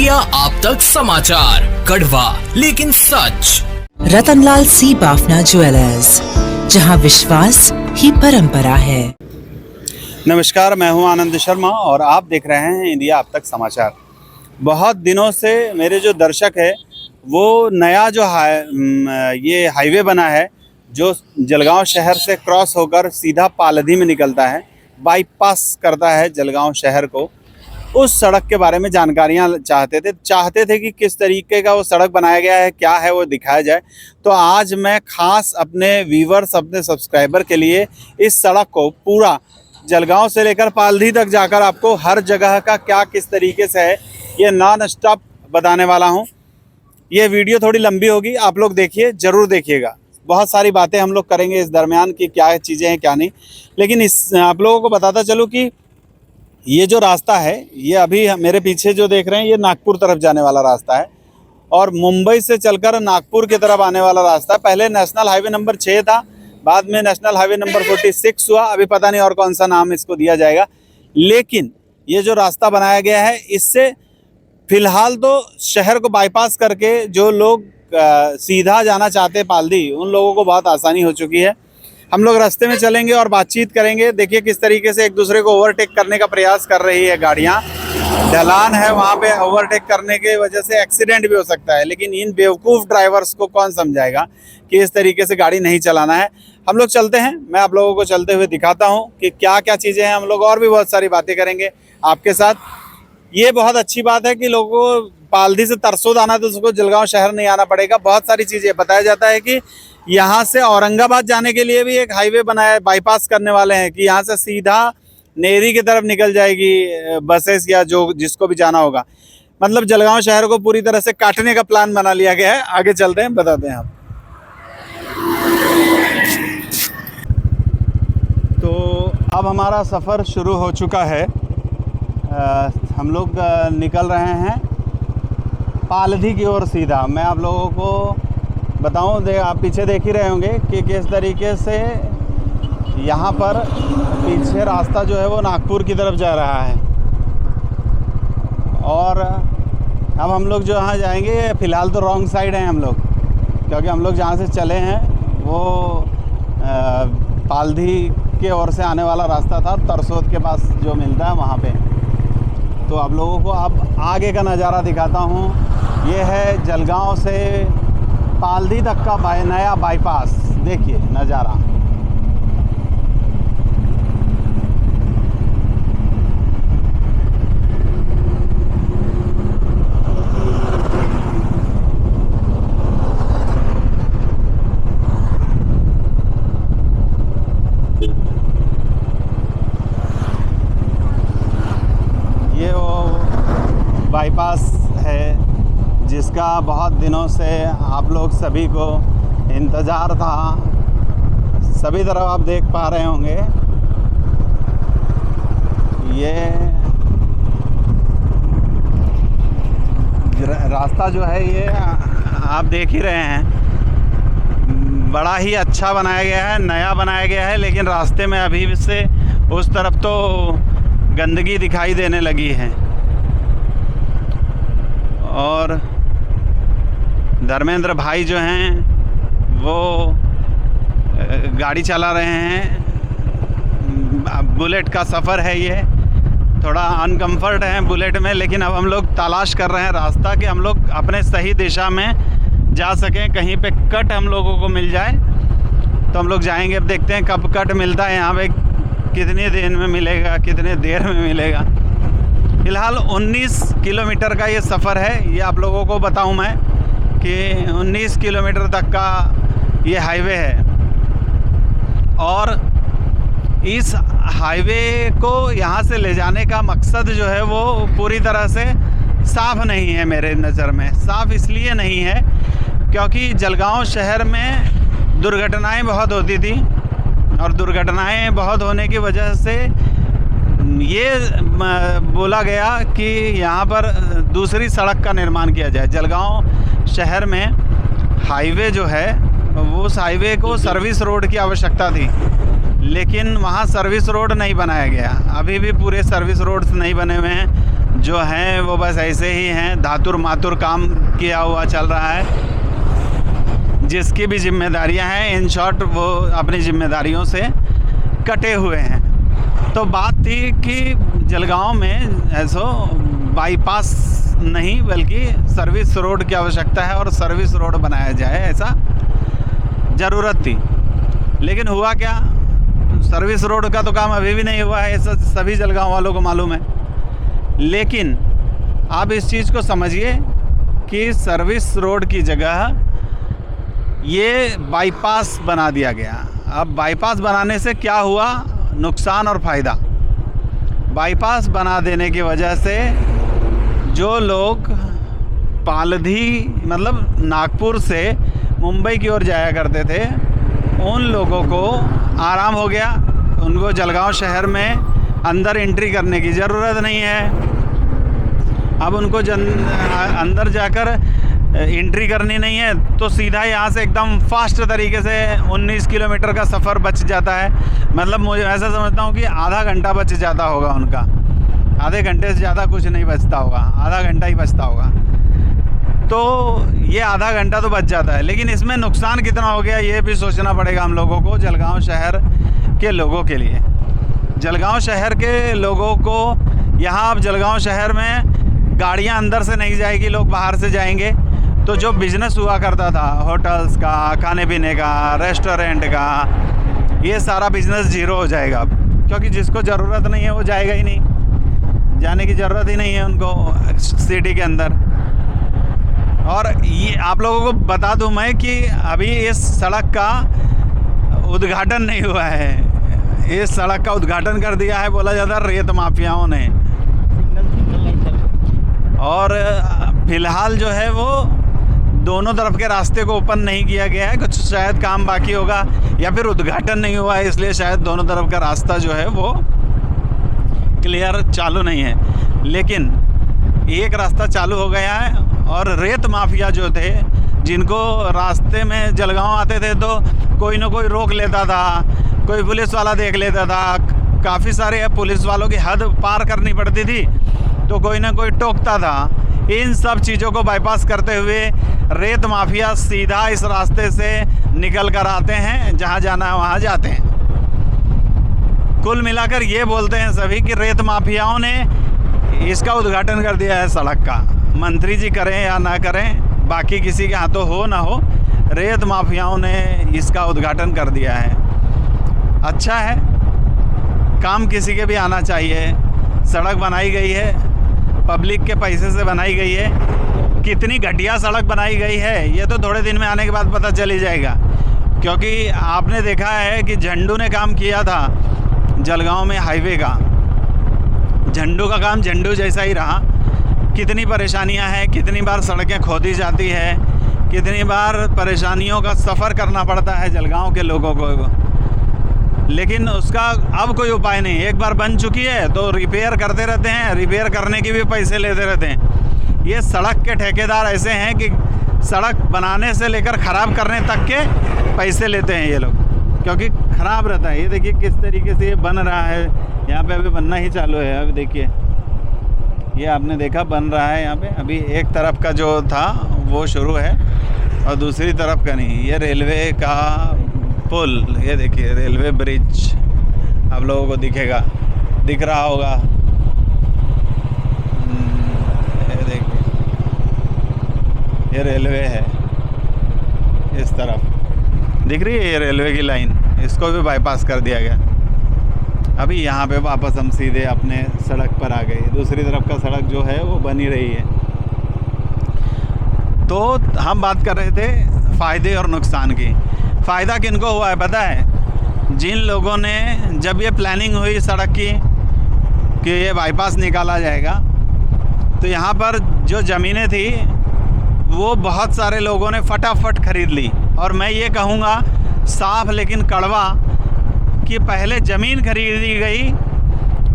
India आप तक समाचार, कड़वा लेकिन सच। रतनलाल सी बाफना ज्वेलर्स, जहां विश्वास ही परंपरा है। नमस्कार, मैं हूं आनंद शर्मा और आप देख रहे हैं इंडिया आप तक समाचार। बहुत दिनों से मेरे जो दर्शक है वो नया जो ये हाईवे बना है जो जलगांव शहर से क्रॉस होकर सीधा पालधी में निकलता है, बाईपास करता है जलगांव शहर को, उस सड़क के बारे में जानकारियां चाहते थे कि किस तरीके का वो सड़क बनाया गया है, क्या है वो दिखाया जाए। तो आज मैं खास अपने व्यूवर्स, अपने सब्सक्राइबर के लिए इस सड़क को पूरा जलगांव से लेकर पालधी तक जाकर आपको हर जगह का क्या किस तरीके से है ये नॉन स्टॉप बताने वाला हूं। ये वीडियो थोड़ी लंबी होगी, आप लोग देखिए, ज़रूर देखिएगा। बहुत सारी बातें हम लोग करेंगे इस दरमियान की क्या चीज़ें हैं क्या नहीं, लेकिन आप लोगों को बताता चलूँ कि ये जो रास्ता है ये अभी मेरे पीछे जो देख रहे हैं ये नागपुर तरफ जाने वाला रास्ता है और मुंबई से चलकर नागपुर की तरफ आने वाला रास्ता। पहले नेशनल हाईवे नंबर 6 था, बाद में नेशनल हाईवे नंबर 46 हुआ, अभी पता नहीं और कौन सा नाम इसको दिया जाएगा। लेकिन ये जो रास्ता बनाया गया है इससे फ़िलहाल तो शहर को बाईपास करके जो लोग सीधा जाना चाहते पालधी, उन लोगों को बहुत आसानी हो चुकी है। हम लोग रास्ते में चलेंगे और बातचीत करेंगे। देखिए किस तरीके से एक दूसरे को ओवरटेक करने का प्रयास कर रही है गाड़ियाँ। ढलान है, वहाँ पे ओवरटेक करने की वजह से एक्सीडेंट भी हो सकता है, लेकिन इन बेवकूफ़ ड्राइवर्स को कौन समझाएगा कि इस तरीके से गाड़ी नहीं चलाना है। हम लोग चलते हैं, मैं आप लोगों को चलते हुए दिखाता हूँ कि क्या क्या चीज़ें हैं। हम लोग और भी बहुत सारी बातें करेंगे आपके साथ। ये बहुत अच्छी बात है कि लोगों को पालधी से तरसोद आना तो उसको जलगांव शहर नहीं आना पड़ेगा। बहुत सारी चीज़ें बताया जाता है कि यहाँ से औरंगाबाद जाने के लिए भी एक हाईवे बनाया, बाईपास करने वाले हैं कि यहाँ से सीधा नेरी की तरफ निकल जाएगी बसेस या जो जिसको भी जाना होगा। मतलब जलगांव शहर को पूरी तरह से काटने का प्लान बना लिया गया है। आगे चलते हैं, बताते हैं आप। तो अब हमारा सफ़र शुरू हो चुका है। हम लोग निकल रहे हैं पालधी की ओर सीधा। मैं आप लोगों को बताऊं, आप पीछे देख ही रहे होंगे कि किस तरीके से यहाँ पर पीछे रास्ता जो है वो नागपुर की तरफ जा रहा है। और अब हम लोग जो यहाँ जाएंगे, फ़िलहाल तो रॉन्ग साइड हैं हम लोग, क्योंकि हम लोग जहाँ से चले हैं वो पालधी के ओर से आने वाला रास्ता था, तरसोद के पास जो मिलता है वहाँ पे। तो आप लोगों को अब आगे का नज़ारा दिखाता हूँ। ये है जलगांव से पालधी तक का नया बाईपास। देखिए नज़ारा। ये वो बाईपास है जिसका बहुत दिनों से आप लोग सभी को इंतज़ार था। सभी तरफ आप देख पा रहे होंगे ये रास्ता जो है ये आप देख ही रहे हैं। बड़ा ही अच्छा बनाया गया है, नया बनाया गया है, लेकिन रास्ते में अभी से उस तरफ तो गंदगी दिखाई देने लगी है। और धर्मेंद्र भाई जो हैं वो गाड़ी चला रहे हैं। बुलेट का सफ़र है ये, थोड़ा अनकम्फर्ट है बुलेट में, लेकिन अब हम लोग तलाश कर रहे हैं रास्ता कि हम लोग अपने सही दिशा में जा सकें। कहीं पे कट हम लोगों को मिल जाए तो हम लोग जाएंगे। अब देखते हैं कब कट मिलता है यहाँ पे, कितनी देर में मिलेगा, कितने देर में मिलेगा। फ़िलहाल 19 किलोमीटर का ये सफ़र है। ये आप लोगों को बताऊं मैं कि 19 किलोमीटर तक का ये हाईवे है और इस हाईवे को यहाँ से ले जाने का मकसद जो है वो पूरी तरह से साफ़ नहीं है। मेरे नज़र में साफ़ इसलिए नहीं है क्योंकि जलगांव शहर में दुर्घटनाएं बहुत होती थी और दुर्घटनाएं बहुत होने की वजह से ये बोला गया कि यहाँ पर दूसरी सड़क का निर्माण किया जाए। जलगांव शहर में हाईवे जो है वो उस हाईवे को सर्विस रोड की आवश्यकता थी, लेकिन वहाँ सर्विस रोड नहीं बनाया गया। अभी भी पूरे सर्विस रोड्स नहीं बने हुए हैं। जो हैं वो बस ऐसे ही हैं, धातुर मातुर काम किया हुआ चल रहा है। जिसकी भी जिम्मेदारियां हैं, इन शॉर्ट वो अपनी जिम्मेदारियों से कटे हुए हैं। तो बात थी कि जलगांव में ऐसो बाईपास नहीं बल्कि सर्विस रोड की आवश्यकता है और सर्विस रोड बनाया जाए, ऐसा ज़रूरत थी। लेकिन हुआ क्या, सर्विस रोड का तो काम अभी भी नहीं हुआ है, ऐसा सभी जलगांव वालों को मालूम है। लेकिन आप इस चीज़ को समझिए कि सर्विस रोड की जगह ये बाईपास बना दिया गया। अब बाईपास बनाने से क्या हुआ, नुकसान और फ़ायदा। बाईपास बना देने की वजह से जो लोग पालधी मतलब नागपुर से मुंबई की ओर जाया करते थे, उन लोगों को आराम हो गया। उनको जलगांव शहर में अंदर एंट्री करने की ज़रूरत नहीं है। अब उनको अंदर जाकर एंट्री करनी नहीं है, तो सीधा यहाँ से एकदम फास्ट तरीके से 19 किलोमीटर का सफ़र बच जाता है। मतलब मुझे ऐसा समझता हूँ कि आधा घंटा बच जाता होगा उनका, आधे घंटे से ज़्यादा कुछ नहीं बचता होगा, आधा घंटा ही बचता होगा। तो ये आधा घंटा तो बच जाता है, लेकिन इसमें नुकसान कितना हो गया ये भी सोचना पड़ेगा हम लोगों को, जलगांव शहर के लोगों के लिए। जलगांव शहर के लोगों को यहाँ अब जलगांव शहर में गाड़ियाँ अंदर से नहीं जाएगी, लोग बाहर से जाएंगे। तो जो बिज़नेस हुआ करता था, होटल्स का, खाने पीने का, रेस्टोरेंट का, ये सारा बिज़नेस ज़ीरो हो जाएगा अब, क्योंकि जिसको ज़रूरत नहीं है वो जाएगा ही नहीं, जाने की ज़रूरत ही नहीं है उनको सिटी के अंदर। और ये आप लोगों को बता दूं मैं कि अभी इस सड़क का उद्घाटन नहीं हुआ है। इस सड़क का उद्घाटन कर दिया है, बोला जाता है, रेत माफियाओं ने। और फ़िलहाल जो है वो दोनों तरफ के रास्ते को ओपन नहीं किया गया है, कुछ शायद काम बाकी होगा या फिर उद्घाटन नहीं हुआ है, इसलिए शायद दोनों तरफ का रास्ता जो है वो क्लियर चालू नहीं है। लेकिन एक रास्ता चालू हो गया है और रेत माफिया जो थे, जिनको रास्ते में जलगांव आते थे तो कोई ना कोई रोक लेता था, कोई पुलिस वाला देख लेता था, काफ़ी सारे पुलिस वालों की हद पार करनी पड़ती थी तो कोई ना कोई टोकता था। इन सब चीज़ों को बाईपास करते हुए रेत माफिया सीधा इस रास्ते से निकल कर आते हैं, जहाँ जाना है वहाँ जाते हैं। कुल मिलाकर ये बोलते हैं सभी कि रेत माफियाओं ने इसका उद्घाटन कर दिया है सड़क का। मंत्री जी करें या ना करें, बाकी किसी के हाथों हो ना हो, रेत माफियाओं ने इसका उद्घाटन कर दिया है। अच्छा है, काम किसी के भी आना चाहिए। सड़क बनाई गई है, पब्लिक के पैसे से बनाई गई है। कितनी घटिया सड़क बनाई गई है ये तो थोड़े दिन में आने के बाद पता चल ही जाएगा, क्योंकि आपने देखा है कि झंडू ने काम किया था जलगांव में हाईवे का। झंडू का काम झंडू जैसा ही रहा। कितनी परेशानियां हैं, कितनी बार सड़कें खोदी जाती है, कितनी बार परेशानियों का सफ़र करना पड़ता है जलगांव के लोगों को, लेकिन उसका अब कोई उपाय नहीं। एक बार बन चुकी है तो रिपेयर करते रहते हैं, रिपेयर करने के भी पैसे लेते रहते हैं। ये सड़क के ठेकेदार ऐसे हैं कि सड़क बनाने से लेकर ख़राब करने तक के पैसे लेते हैं ये लोग, क्योंकि ख़राब रहता है। ये देखिए किस तरीके से ये बन रहा है, यहाँ पे अभी बनना ही चालू है। अभी देखिए ये आपने देखा बन रहा है यहाँ पे, अभी एक तरफ का जो था वो शुरू है और दूसरी तरफ का नहीं। ये रेलवे का पुल, ये देखिए रेलवे ब्रिज आप लोगों को दिख रहा होगा। ये देखिए ये रेलवे है, इस तरफ दिख रही है ये रेलवे की लाइन, इसको भी बाईपास कर दिया गया। अभी यहाँ पे वापस हम सीधे अपने सड़क पर आ गए। दूसरी तरफ का सड़क जो है वो बनी रही है। तो हम बात कर रहे थे फ़ायदे और नुकसान की। फ़ायदा किनको हुआ है पता है? जिन लोगों ने, जब ये प्लानिंग हुई सड़क की कि ये बाईपास निकाला जाएगा, तो यहाँ पर जो ज़मीनें थी वो बहुत सारे लोगों ने फटाफट ख़रीद ली। और मैं ये कहूँगा साफ लेकिन कड़वा कि पहले ज़मीन खरीदी गई,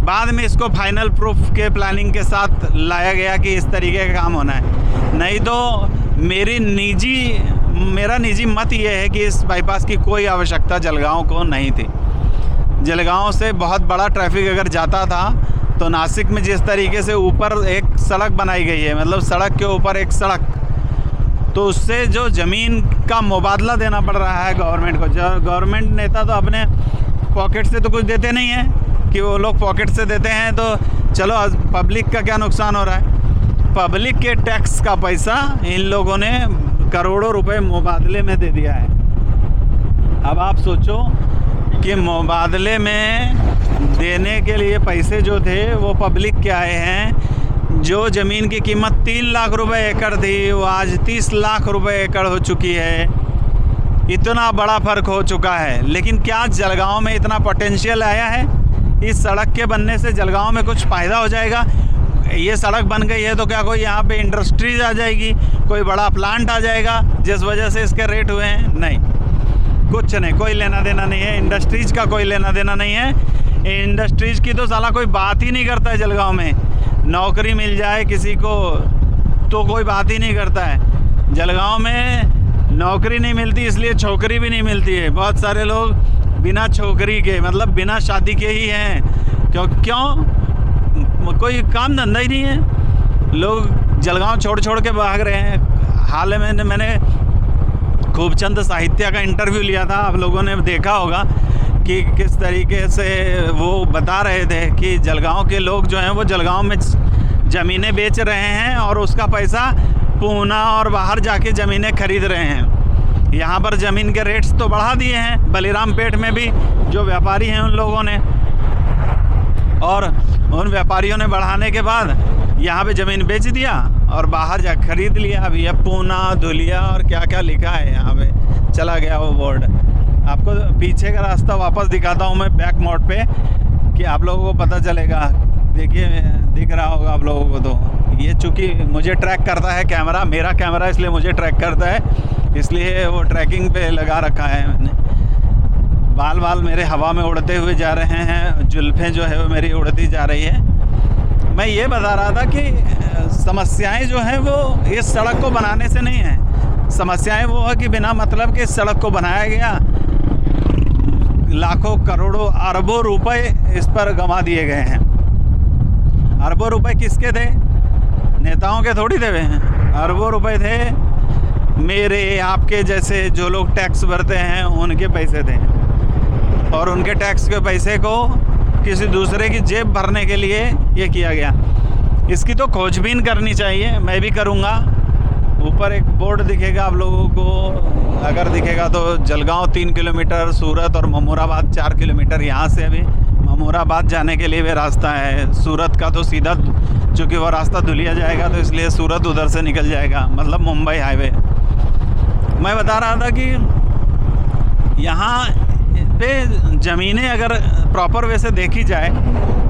बाद में इसको फाइनल प्रूफ के प्लानिंग के साथ लाया गया कि इस तरीके का काम होना है। नहीं तो मेरा निजी मत ये है कि इस बाईपास की कोई आवश्यकता जलगांव को नहीं थी। जलगांव से बहुत बड़ा ट्रैफिक अगर जाता था तो नासिक में जिस तरीके से ऊपर एक सड़क बनाई गई है, मतलब सड़क के ऊपर एक सड़क, तो उससे जो ज़मीन का मुबादला देना पड़ रहा है गवर्नमेंट को। जो गवर्नमेंट नेता तो अपने पॉकेट से तो कुछ देते नहीं हैं, कि वो लोग पॉकेट से देते हैं तो चलो, पब्लिक का क्या नुकसान हो रहा है। पब्लिक के टैक्स का पैसा इन लोगों ने करोड़ों रुपए मुबादले में दे दिया है। अब आप सोचो कि मुबादले में देने के लिए पैसे जो थे वो पब्लिक के आए हैं। जो ज़मीन की कीमत 3 लाख रुपए एकड़ थी वो आज 30 लाख रुपए एकड़ हो चुकी है। इतना बड़ा फ़र्क हो चुका है। लेकिन क्या जलगांव में इतना पोटेंशियल आया है? इस सड़क के बनने से जलगांव में कुछ फ़ायदा हो जाएगा? ये सड़क बन गई है तो क्या कोई यहाँ पे इंडस्ट्रीज आ जाएगी, कोई बड़ा प्लांट आ जाएगा जिस वजह से इसके रेट हुए हैं? नहीं, कुछ नहीं, कोई लेना देना नहीं है। इंडस्ट्रीज़ का कोई लेना देना नहीं है। इंडस्ट्रीज़ की तो साला कोई बात ही नहीं करता है जलगांव में। नौकरी मिल जाए किसी को तो कोई बात ही नहीं करता है। जलगांव में नौकरी नहीं मिलती, इसलिए छोकरी भी नहीं मिलती है। बहुत सारे लोग बिना छोकरी के, मतलब बिना शादी के ही हैं। क्यों? कोई काम धंधा ही नहीं है। लोग जलगांव छोड़ के भाग रहे हैं। हाल में मैंने खूबचंद साहित्य का इंटरव्यू लिया था, आप लोगों ने देखा होगा कि किस तरीके से वो बता रहे थे कि जलगांव के लोग जो हैं वो जलगांव में ज़मीनें बेच रहे हैं और उसका पैसा पूना और बाहर जाके ज़मीनें खरीद रहे हैं। यहाँ पर ज़मीन के रेट्स तो बढ़ा दिए हैं, बलीराम पेट में भी जो व्यापारी हैं उन लोगों ने, और उन व्यापारियों ने बढ़ाने के बाद यहाँ पे ज़मीन बेच दिया और बाहर जा खरीद लिया। अभी अब पूना, धुलिया और क्या क्या लिखा है यहाँ पे, चला गया वो बोर्ड। आपको पीछे का रास्ता वापस दिखाता हूँ मैं बैक मोड पे, कि आप लोगों को पता चलेगा। देखिए, दिख रहा होगा आप लोगों को। तो ये चूँकि मुझे ट्रैक करता है कैमरा, मेरा कैमरा, इसलिए मुझे ट्रैक करता है, इसलिए वो ट्रैकिंग पे लगा रखा है मैंने। बाल मेरे हवा में उड़ते हुए जा रहे हैं, जुल्फ़ें जो है वो मेरी उड़ती जा रही है। मैं ये बता रहा था कि समस्याएं जो हैं वो इस सड़क को बनाने से नहीं हैं। समस्याएं वो है कि बिना मतलब के इस सड़क को बनाया गया, लाखों करोड़ों अरबों रुपए इस पर गंवा दिए गए हैं। अरबों रुपए किसके थे? नेताओं के थोड़ी थे हैं। अरबों रुपए थे मेरे आपके जैसे जो लोग टैक्स भरते हैं उनके पैसे थे, और उनके टैक्स के पैसे को किसी दूसरे की जेब भरने के लिए ये किया गया। इसकी तो खोजबीन करनी चाहिए, मैं भी करूँगा। ऊपर एक बोर्ड दिखेगा आप लोगों को, अगर दिखेगा तो जलगांव 3 किलोमीटर, सूरत और ममूराबाद 4 किलोमीटर। यहाँ से अभी ममूराबाद जाने के लिए भी रास्ता है। सूरत का तो सीधा, चूँकि वो रास्ता धुलिया जाएगा तो इसलिए सूरत उधर से निकल जाएगा, मतलब मुंबई हाईवे। मैं बता रहा था कि यहाँ पे ज़मीनें अगर प्रॉपर वे से देखी जाए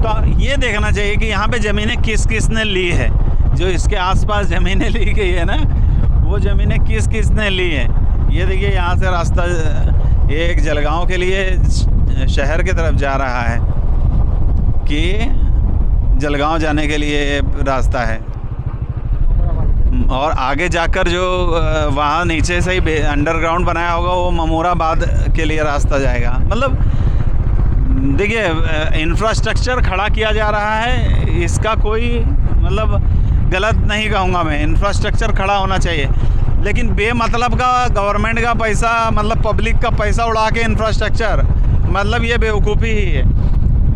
तो ये देखना चाहिए कि यहाँ पे ज़मीनें किस ने ली है। जो इसके आसपास ज़मीनें ली गई है ना, वो ज़मीनें किस ने ली है। ये देखिए, यहाँ से रास्ता एक जलगांव के लिए शहर की तरफ जा रहा है, कि जलगांव जाने के लिए रास्ता है, और आगे जाकर जो वहाँ नीचे से ही अंडरग्राउंड बनाया होगा वो ममूराबाद के लिए रास्ता जाएगा। मतलब देखिए, इंफ्रास्ट्रक्चर खड़ा किया जा रहा है, इसका कोई मतलब गलत नहीं कहूँगा मैं। इंफ्रास्ट्रक्चर खड़ा होना चाहिए, लेकिन बेमतलब का गवर्नमेंट का पैसा, मतलब पब्लिक का पैसा उड़ा के इंफ्रास्ट्रक्चर, मतलब ये बेवकूफ़ी ही है।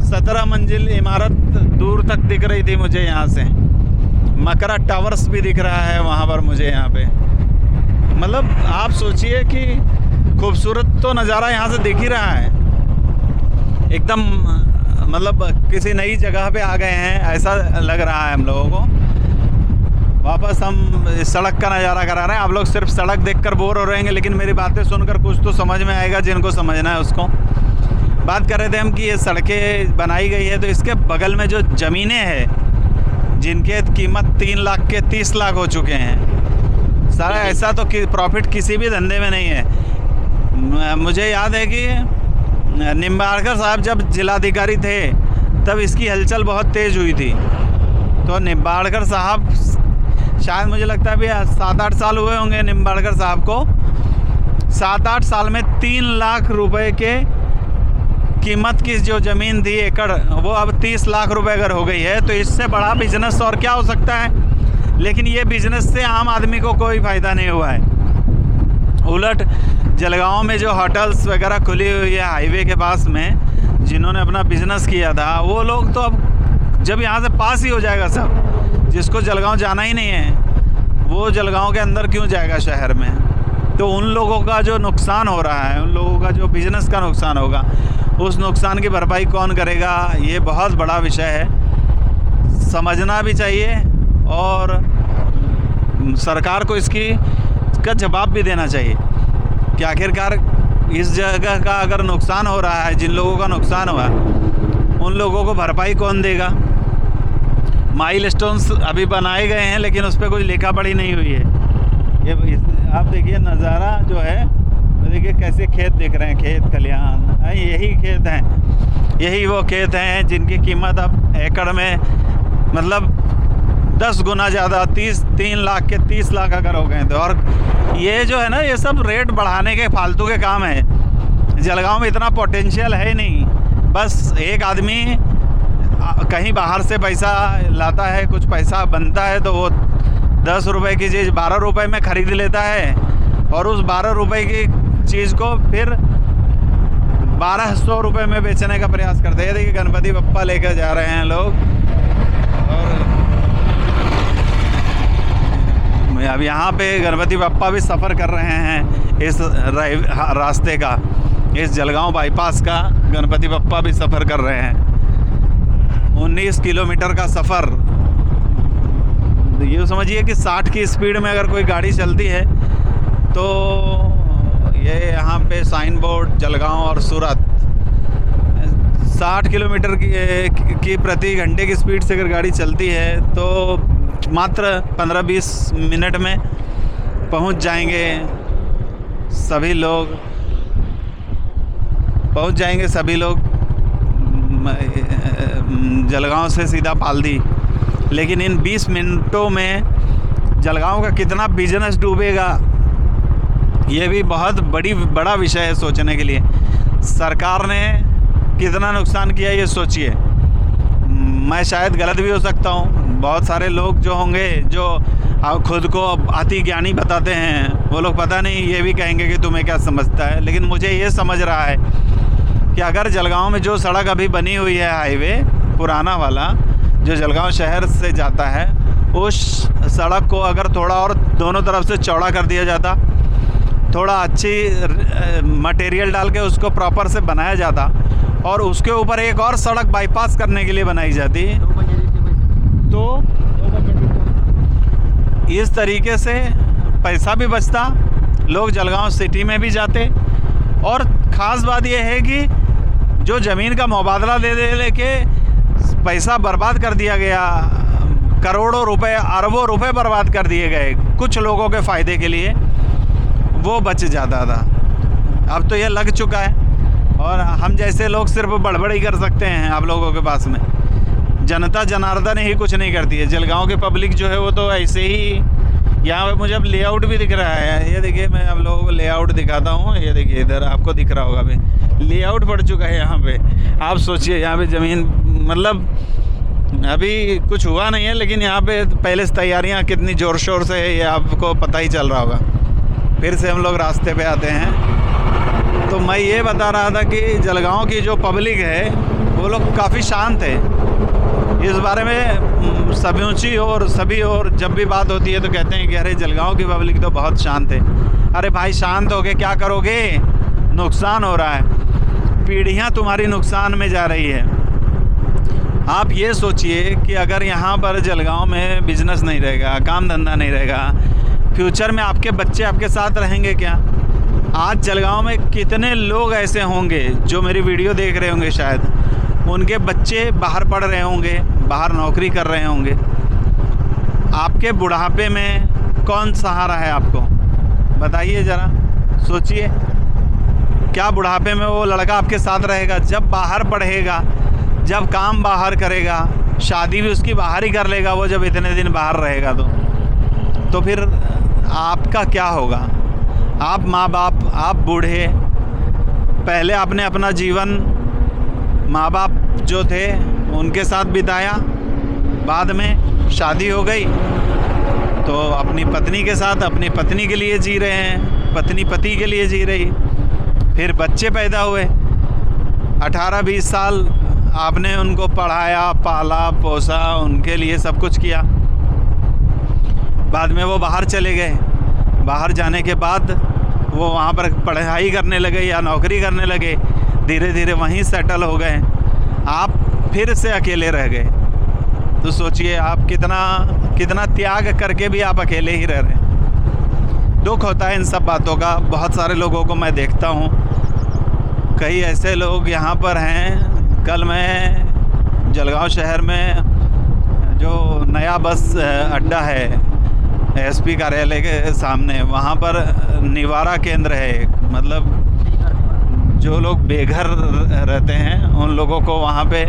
17 मंजिल इमारत दूर तक दिख रही थी मुझे यहाँ से। मकरा टावर्स भी दिख रहा है वहाँ पर मुझे यहाँ पे। मतलब आप सोचिए कि खूबसूरत तो नज़ारा यहाँ से दिख ही रहा है एकदम, मतलब किसी नई जगह पे आ गए हैं ऐसा लग रहा है हम लोगों को। वापस हम इस सड़क का नज़ारा करा रहे हैं। आप लोग सिर्फ सड़क देखकर बोर हो रहेंगे, लेकिन मेरी बातें सुनकर कुछ तो समझ में आएगा, जिनको समझना है उसको। बात कर रहे थे हम कि ये सड़कें बनाई गई है तो इसके बगल में जो ज़मीनें हैं जिनके कीमत 3 लाख के 30 लाख हो चुके हैं, सारा ऐसा तो प्रॉफिट किसी भी धंधे में नहीं है। मुझे याद है कि निम्बाड़कर साहब जब जिलाधिकारी थे तब इसकी हलचल बहुत तेज़ हुई थी। तो निम्बाड़कर साहब, शायद मुझे लगता है अभी 7-8 साल हुए होंगे निम्बाड़कर साहब को। 7-8 साल में 3 लाख रुपए के कीमत की जो ज़मीन थी एकड़, वो अब 30 लाख रुपए अगर हो गई है, तो इससे बड़ा बिजनेस और क्या हो सकता है। लेकिन ये बिजनेस से आम आदमी को कोई फ़ायदा नहीं हुआ है। उलट जलगांव में जो होटल्स वगैरह खुली हुई है हाईवे के पास में, जिन्होंने अपना बिजनेस किया था, वो लोग तो अब जब यहाँ से पास ही हो जाएगा सब, जिसको जलगांव जाना ही नहीं है वो जलगांव के अंदर क्यों जाएगा शहर में। तो उन लोगों का जो नुकसान हो रहा है, उन लोगों का जो बिज़नेस का नुकसान होगा, उस नुकसान की भरपाई कौन करेगा, ये बहुत बड़ा विषय है। समझना भी चाहिए और सरकार को इसका जवाब भी देना चाहिए कि आखिरकार इस जगह का अगर नुकसान हो रहा है, जिन लोगों का नुकसान हुआ, उन लोगों को भरपाई कौन देगा। माइलस्टोन्स अभी बनाए गए हैं, लेकिन उस पर कोई लेखा पढ़ी नहीं हुई है। ये आप देखिए नज़ारा जो है, देखिए कैसे खेत दिख रहे हैं, खेत खलिहान, यही खेत हैं, यही वो खेत हैं जिनकी कीमत अब एकड़ में मतलब 10 गुना ज़्यादा, 3 लाख के 30 लाख अगर हो गए तो। और ये जो है ना, ये सब रेट बढ़ाने के फालतू के काम है। जलगांव में इतना पोटेंशियल है नहीं, बस एक आदमी कहीं बाहर से पैसा लाता है, कुछ पैसा बनता है, तो वो 10 रुपए की चीज़ 12 रुपए में ख़रीद लेता है, और उस 12 रुपए की चीज़ को फिर 1200 रुपये में बेचने का प्रयास करते हैं। देखिए गणपति बप्पा लेकर जा रहे हैं लोग, और अब यहाँ पे गणपति बप्पा भी सफ़र कर रहे हैं इस रास्ते का, इस जलगांव बाईपास का गणपति बप्पा भी सफ़र कर रहे हैं। 19 किलोमीटर का सफ़र, ये समझिए कि 60 की स्पीड में अगर कोई गाड़ी चलती है तो ये यहाँ पे साइन बोर्ड जलगांव और सूरत 60 किलोमीटर की प्रति घंटे की स्पीड से अगर गाड़ी चलती है तो मात्र 15-20 मिनट में पहुँच जाएंगे सभी लोग, जलगांव से सीधा पालदी। लेकिन इन 20 मिनटों में जलगांव का कितना बिजनेस डूबेगा, ये भी बहुत बड़ा विषय है सोचने के लिए। सरकार ने कितना नुकसान किया ये सोचिए। मैं शायद गलत भी हो सकता हूँ, बहुत सारे लोग जो होंगे जो खुद को अति ज्ञानी बताते हैं, वो लोग पता नहीं ये भी कहेंगे कि तुम्हें क्या समझता है। लेकिन मुझे ये समझ रहा है कि अगर जलगांव में जो सड़क अभी बनी हुई है, हाईवे पुराना वाला जो जलगांव शहर से जाता है, उस सड़क को अगर थोड़ा और दोनों तरफ से चौड़ा कर दिया जाता, थोड़ा अच्छी मटेरियल डाल के उसको प्रॉपर से बनाया जाता, और उसके ऊपर एक और सड़क बाईपास करने के लिए बनाई जाती, तो इस तरीके से पैसा भी बचता, लोग जलगांव सिटी में भी जाते। और ख़ास बात यह है कि जो ज़मीन का मुबादला दे के पैसा बर्बाद कर दिया गया, करोड़ों रुपए अरबों रुपए बर्बाद कर दिए गए कुछ लोगों के फ़ायदे के लिए, वो बच जाता था। अब तो ये लग चुका है, और हम जैसे लोग सिर्फ बड़बड़ी कर सकते हैं आप लोगों के पास में। जनता जनार्दन ही कुछ नहीं करती है। जलगांव की पब्लिक जो है वो तो ऐसे ही, यहाँ पे मुझे अब लेआउट भी दिख रहा है। ये देखिए, मैं आप लोगों को लेआउट दिखाता हूँ। ये देखिए, इधर आपको दिख रहा होगा अभी लेआउट पड़ चुका है यहाँ पे। आप सोचिए, यहाँ पे ज़मीन मतलब अभी कुछ हुआ नहीं है, लेकिन यहाँ पे पहले से तैयारियाँ कितनी ज़ोर शोर से है, ये आपको पता ही चल रहा होगा। फिर से हम लोग रास्ते पे आते हैं। तो मैं ये बता रहा था कि जलगांव की जो पब्लिक है वो लोग काफ़ी शांत है। इस बारे में सभी और जब भी बात होती है तो कहते हैं कि अरे जलगांव की पब्लिक तो बहुत शांत है। अरे भाई, शांत होके क्या करोगे? नुकसान हो रहा है, पीढ़ियां तुम्हारी नुकसान में जा रही है। आप ये सोचिए कि अगर यहाँ पर जलगांव में बिजनेस नहीं रहेगा, काम धंधा नहीं रहेगा, फ्यूचर में आपके बच्चे आपके साथ रहेंगे क्या? आज जलगांव में कितने लोग ऐसे होंगे जो मेरी वीडियो देख रहे होंगे, शायद उनके बच्चे बाहर पढ़ रहे होंगे, बाहर नौकरी कर रहे होंगे। आपके बुढ़ापे में कौन सहारा है आपको? बताइए ज़रा, सोचिए। क्या बुढ़ापे में वो लड़का आपके साथ रहेगा? जब बाहर पढ़ेगा, जब काम बाहर करेगा, शादी भी उसकी बाहर ही कर लेगा वो, जब इतने दिन बाहर रहेगा तो फिर आपका क्या होगा? आप माँ बाप, आप बूढ़े, पहले आपने अपना जीवन माँ बाप जो थे उनके साथ बिताया, बाद में शादी हो गई तो अपनी पत्नी के साथ अपनी पत्नी के लिए जी रहे हैं, पत्नी पति के लिए जी रही। फिर बच्चे पैदा हुए, 18-20 साल आपने उनको पढ़ाया, पाला पोसा, उनके लिए सब कुछ किया। बाद में वो बाहर चले गए, बाहर जाने के बाद वो वहाँ पर पढ़ाई करने लगे या नौकरी करने लगे, धीरे धीरे वहीं सेटल हो गए। आप फिर से अकेले रह गए। तो सोचिए आप कितना त्याग करके भी आप अकेले ही रह रहे हैं। दुख होता है इन सब बातों का। बहुत सारे लोगों को मैं देखता हूँ, कई ऐसे लोग यहाँ पर हैं। कल मैं जलगांव शहर में जो नया बस अड्डा है एसपी कार्यालय के सामने, वहाँ पर निवारा केंद्र है, मतलब जो लोग बेघर रहते हैं उन लोगों को वहाँ पे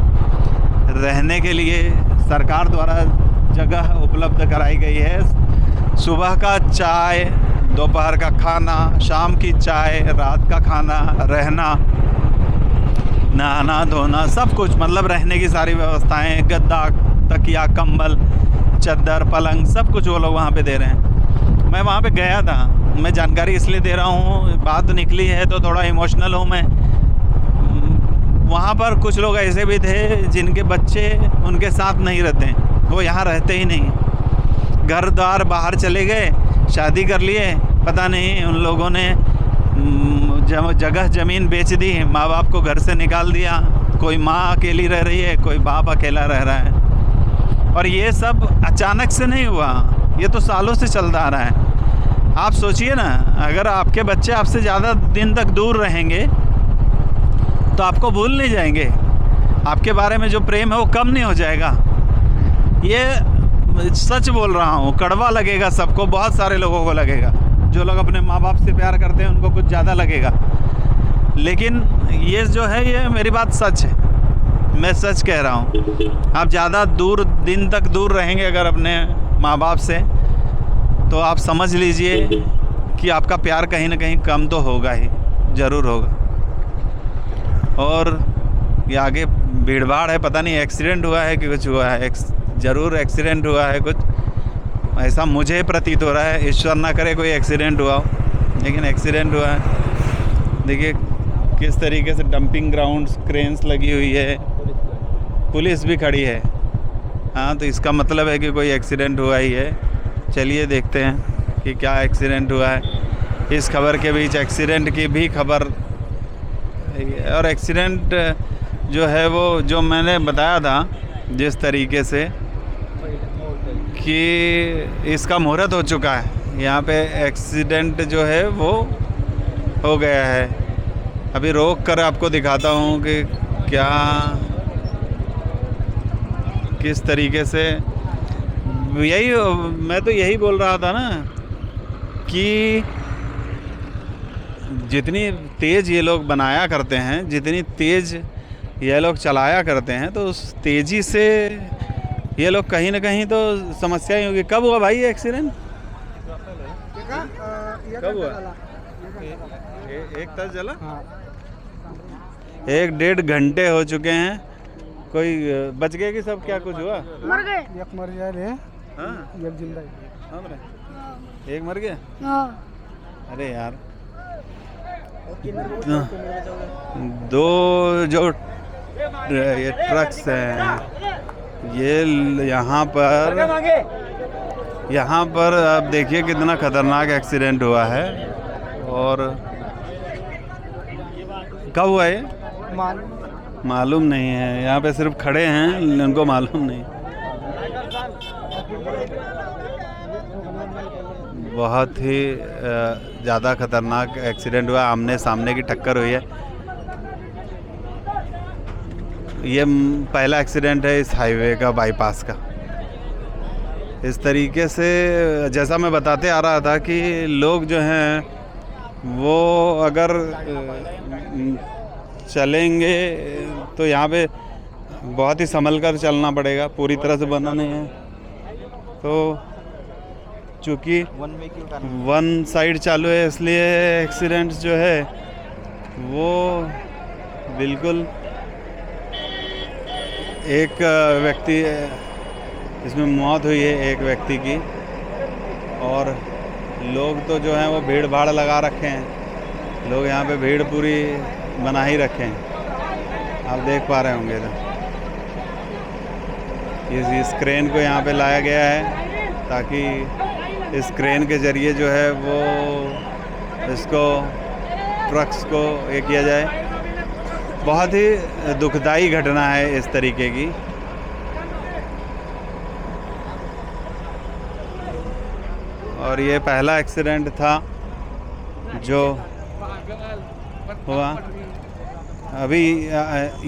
रहने के लिए सरकार द्वारा जगह उपलब्ध कराई गई है। सुबह का चाय, दोपहर का खाना, शाम की चाय, रात का खाना, रहना, नहाना धोना, सब कुछ, मतलब रहने की सारी व्यवस्थाएं, गद्दा, तकिया, कंबल, चद्दर, पलंग, सब कुछ वो लोग वहाँ पे दे रहे हैं। मैं वहाँ पे गया था, मैं जानकारी इसलिए दे रहा हूँ, बात निकली है तो थोड़ा इमोशनल हूँ मैं। वहाँ पर कुछ लोग ऐसे भी थे जिनके बच्चे उनके साथ नहीं रहते, वो यहाँ रहते ही नहीं, घर द्वार बाहर चले गए, शादी कर लिए, पता नहीं उन लोगों ने जगह ज़मीन बेच दी, माँ बाप को घर से निकाल दिया। कोई माँ अकेली रह रही है, कोई बाप अकेला रह रहा है। और ये सब अचानक से नहीं हुआ, ये तो सालों से चलता आ रहा है। आप सोचिए ना, अगर आपके बच्चे आपसे ज़्यादा दिन तक दूर रहेंगे तो आपको भूल नहीं जाएंगे, आपके बारे में जो प्रेम है वो कम नहीं हो जाएगा। ये सच बोल रहा हूँ, कड़वा लगेगा सबको, बहुत सारे लोगों को लगेगा। जो लोग अपने माँ बाप से प्यार करते हैं उनको कुछ ज़्यादा लगेगा, लेकिन ये जो है ये मेरी बात सच है, मैं सच कह रहा हूँ। आप ज़्यादा दिन तक दूर रहेंगे अगर अपने माँ बाप से, तो आप समझ लीजिए कि आपका प्यार कहीं ना कहीं कम तो होगा ही, ज़रूर होगा। और ये आगे भीड़ भाड़ है, पता नहीं एक्सीडेंट हुआ है कि कुछ हुआ है, ज़रूर एक्सीडेंट हुआ है कुछ, ऐसा मुझे प्रतीत हो रहा है। ईश्वर ना करे कोई एक्सीडेंट हुआ हो, लेकिन एक्सीडेंट हुआ है। देखिए किस तरीके से डंपिंग ग्राउंड्स, क्रेन्स लगी हुई है, पुलिस भी खड़ी है। हाँ, तो इसका मतलब है कि कोई एक्सीडेंट हुआ ही है। चलिए देखते हैं कि क्या एक्सीडेंट हुआ है। इस खबर के बीच एक्सीडेंट की भी खबर, और एक्सीडेंट जो है वो जो मैंने बताया था जिस तरीके से कि इसका मुहूर्त हो चुका है, यहाँ पे एक्सीडेंट जो है वो हो गया है। अभी रोक कर आपको दिखाता हूँ कि क्या किस तरीके से, यही मैं तो यही बोल रहा था ना कि जितनी तेज़ ये लोग बनाया करते हैं, जितनी तेज़ ये लोग चलाया करते हैं, तो उस तेज़ी से ये लोग कहीं ना कहीं तो समस्या ही होगी। कब हुआ भाई ये एक्सीडेंट? कब हुआ? एक तक चला? 1-1.5 घंटे हो चुके हैं। कोई बच गए कि सब क्या कुछ हुआ? मर गए, एक मर गया रे। हाँ, एक जिंदा है। एक मर गया। हाँ। अरे यार, दो जो ये ट्रक्स हैं, ये यहाँ पर आप देखिए कितना खतरनाक एक्सीडेंट हुआ है। और कब हुआ ये मालूम नहीं है, यहाँ पे सिर्फ खड़े हैं, उनको मालूम नहीं। बहुत ही ज़्यादा खतरनाक एक्सीडेंट हुआ, आमने सामने की टक्कर हुई है। ये पहला एक्सीडेंट है इस हाईवे का, बाईपास का। इस तरीके से जैसा मैं बताते आ रहा था कि लोग जो हैं वो अगर चलेंगे तो यहाँ पे बहुत ही संभल कर चलना पड़ेगा, पूरी तरह से बना नहीं है। तो चूँकि वन साइड चालू है, इसलिए एक्सीडेंट्स जो है वो बिल्कुल एक व्यक्ति इसमें मौत हुई है, एक व्यक्ति की, और लोग तो जो हैं वो भीड़ भाड़ लगा रखे हैं। लोग यहाँ पे भीड़ पूरी बना ही रखे हैं, आप देख पा रहे होंगे। इस क्रेन को यहाँ पे लाया गया है ताकि इस क्रेन के ज़रिए जो है वो इसको ट्रक्स को ये किया जाए। बहुत ही दुखदाई घटना है इस तरीके की। और ये पहला एक्सीडेंट था जो हुआ। अभी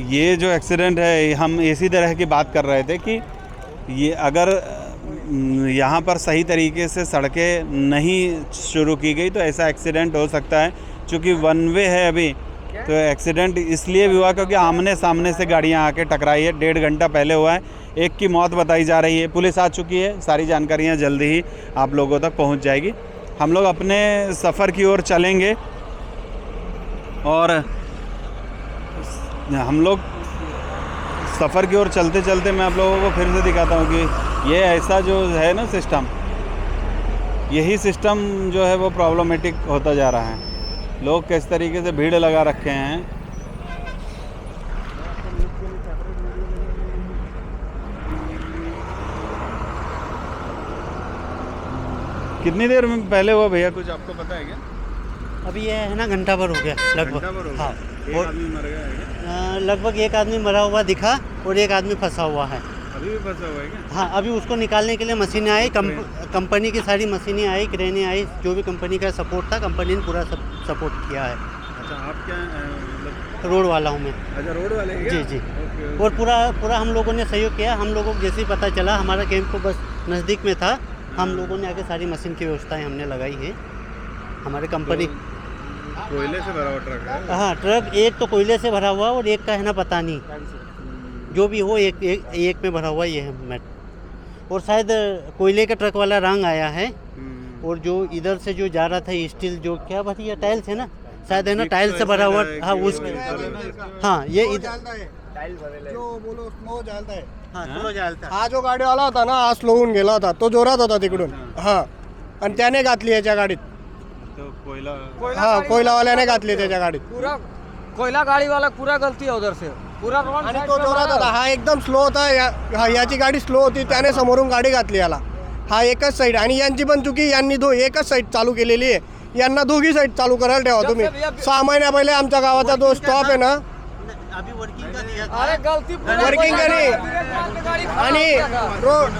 ये जो एक्सीडेंट है, हम इसी तरह की बात कर रहे थे कि ये अगर यहाँ पर सही तरीके से सड़कें नहीं शुरू की गई तो ऐसा एक्सीडेंट हो सकता है। चूँकि वन वे है अभी, तो एक्सीडेंट इसलिए भी हुआ क्योंकि आमने सामने से गाड़ियाँ आके टकराई है। 1.5 घंटा पहले हुआ है। एक की मौत बताई जा रही है। पुलिस आ चुकी है। सारी जानकारियाँ जल्दी ही आप लोगों तक पहुँच जाएगी। हम लोग अपने सफ़र की ओर चलेंगे और हम लोग सफ़र की ओर चलते चलते मैं आप लोगों को फिर से दिखाता हूँ कि ये ऐसा जो है ना सिस्टम, यही सिस्टम जो है वो प्रॉब्लमेटिक होता जा रहा है। लोग किस तरीके से भीड़ लगा रखे हैं। कितनी देर में पहले हुआ भैया, कुछ आपको पता है क्या? अभी ये है ना घंटा भर हो गया लगभग। हाँ, एक आदमी मर गया है क्या? लगभग एक आदमी मरा हुआ दिखा और एक आदमी फंसा हुआ है। अभी भी फंसा हुआ है क्या? हाँ, अभी उसको निकालने के लिए मशीनें आई, कंपनी की सारी मशीनें आई, क्रेनें आई, जो भी कंपनी का सपोर्ट था कंपनी ने पूरा सपोर्ट किया है। अच्छा, आप क्या मतलब रोड वाला हूँ मैं। अच्छा, रोड वाले हैं क्या? जी जी। ओके, और पूरा हम लोगों ने सहयोग किया। हम लोगों को जैसे ही पता चला, हमारा कैंप को बस नज़दीक में था, हम लोगों ने आके सारी मशीन की व्यवस्थाएं हमने लगाई है। हमारे कंपनी कोयले से भरा हुआ ट्रक है? हाँ, ट्रक एक तो कोयले से भरा हुआ और एक का है ना पता नहीं, जो भी हो एक में भरा हुआ ये है मैट। और शायद कोयले का ट्रक वाला रंग आया है। और जो इधर से जो जा रहा था स्टील, जो क्या भरी है, टाइल्स है ना, शायद है ना टाइल से भरा हुआ। हाँ, उसके हाँ ये जो बोलो स्लो चालता है। हाँ, स्लो चालता। हा जो गाडीवाला होता ना, हा स्लो होऊन गेला होता, तो जोरात होता तिकडून। हा, आणि त्याने घातली याच्या गाडीत। तो कोयला हा, कोयलावाल्याने घातली त्याच्या गाडीत। पूरा कोयला गाड़ी वाला पूरा गलती है उधर से, पूरा रोड आणि तो जोरात होता, हा एकदम स्लो होता। याची गाडी स्लो होती, त्याने समोरून गाडी घातली याला। हा एकच साईड, आणि यांची पण चुकी, यांनी एकच साईड चालू केलेली आहे। यांना दोघी साईड चालू करायला ठेवा तुम्ही। 6 महिन्या पहिले आमच्या गावाचा जो स्टॉप आहे ना, अभी वर्किंग का दिया था। अरे गलती वर्किंग का नहीं, आणि रोड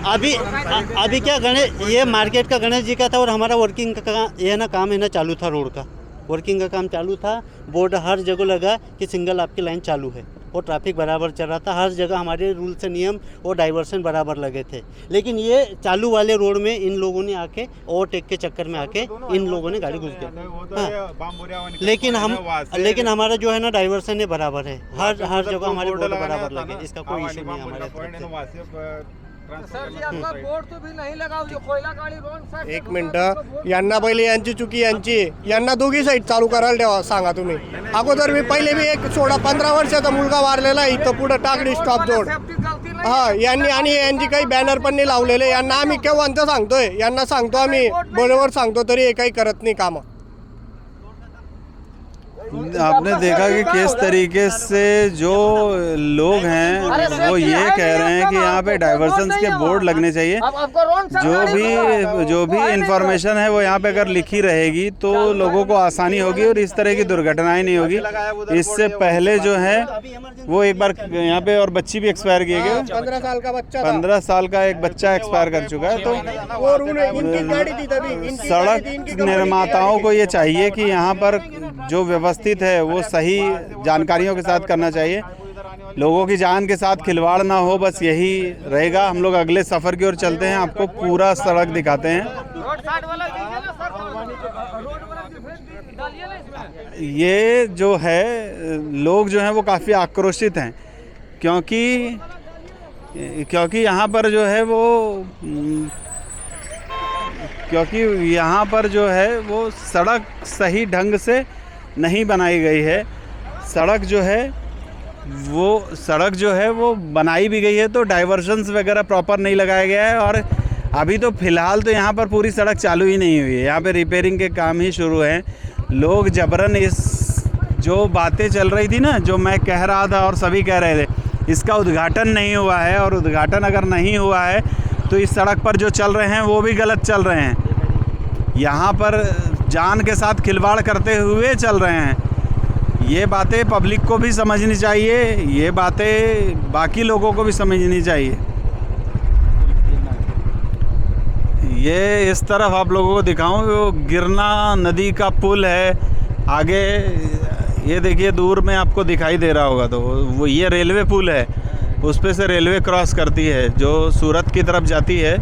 अभी क्या गणेश, ये मार्केट का गणेश जी का था और हमारा वर्किंग का ये ना काम है ना चालू था, रोड का वर्किंग का काम चालू था। बोर्ड हर जगह लगा कि सिंगल आपकी लाइन चालू है और ट्रैफिक बराबर चल रहा था। हर जगह हमारे रूल से नियम और डाइवर्सन बराबर लगे थे। लेकिन ये चालू वाले रोड में इन लोगों ने आके ओवरटेक के चक्कर में आके इन लोगों ने गाड़ी घुस गया। हाँ, लेकिन हमारा जो है ना डाइवर्सन है बराबर है। हर जगह हमारे बोर्ड बराबर लगे, इसका कोई इशू नहीं हमारे तरफ से। सर जी, आपका बोर्ड तो भी नहीं लगा, जो कोयला गाड़ी रोड साइड। एक मिनिट, यांना पहिले यांची चुकी यांची, यांना दोघी साईड चालू करायला ठेवा सांगा तुम्ही। अगोदर मी पहिले भी एक 15 वर्षाचा मुलगा वारलेला इथं पुढे टाकडी स्टॉप जोड। हा, यांनी आणि यांची काही बॅनर पण नाही लावलेले। यांना आम्ही केव्हांचं सांगतोय, यांना सांगतो आम्ही, बरोबर सांगतो, तरी हे काही करत नाही काम। आपने देखा कि किस तरीके से जो लोग हैं वो ये कह रहे हैं कि यहाँ पे डाइवर्जन्स के बोर्ड लगने चाहिए। जो भी इंफॉर्मेशन है वो यहाँ पे अगर लिखी रहेगी तो लोगों को आसानी होगी और इस तरह की दुर्घटनाएं नहीं होगी। इससे पहले जो है वो एक बार यहाँ पे और बच्ची भी एक्सपायर किए गए। 15 साल का बच्चा, 15 साल का एक बच्चा एक्सपायर कर चुका है। तो और इनकी गाड़ी थी तभी। सड़क निर्माताओं को ये चाहिए कि यहाँ पर जो व्यवस्थित है वो सही जानकारियों के साथ करना चाहिए। लोगों की जान के साथ खिलवाड़ ना हो, बस यही रहेगा। हम लोग अगले सफ़र की ओर चलते हैं, आपको पूरा सड़क दिखाते हैं। ये जो है लोग जो हैं वो काफ़ी आक्रोशित हैं क्योंकि यहाँ पर जो है वो क्योंकि यहाँ पर जो है वो सड़क सही ढंग से नहीं बनाई गई है। सड़क जो है वो सड़क जो है वो बनाई भी गई है तो डाइवर्शंस वगैरह प्रॉपर नहीं लगाया गया है। और अभी तो फ़िलहाल तो यहाँ पर पूरी सड़क चालू ही नहीं हुई है, यहाँ पे रिपेयरिंग के काम ही शुरू हैं। लोग जबरन इस जो बातें चल रही थी ना, जो मैं कह रहा था और सभी कह रहे थे, इसका उद्घाटन नहीं हुआ है। और उद्घाटन अगर नहीं हुआ है तो इस सड़क पर जो चल रहे हैं वो भी गलत चल रहे हैं। यहाँ पर जान के साथ खिलवाड़ करते हुए चल रहे हैं। ये बातें पब्लिक को भी समझनी चाहिए, ये बातें बाकी लोगों को भी समझनी चाहिए। ये इस तरफ आप लोगों को दिखाऊं, वो गिरना नदी का पुल है आगे, ये देखिए दूर में आपको दिखाई दे रहा होगा, तो वो ये रेलवे पुल है, उस पे से रेलवे क्रॉस करती है, जो सूरत की तरफ जाती है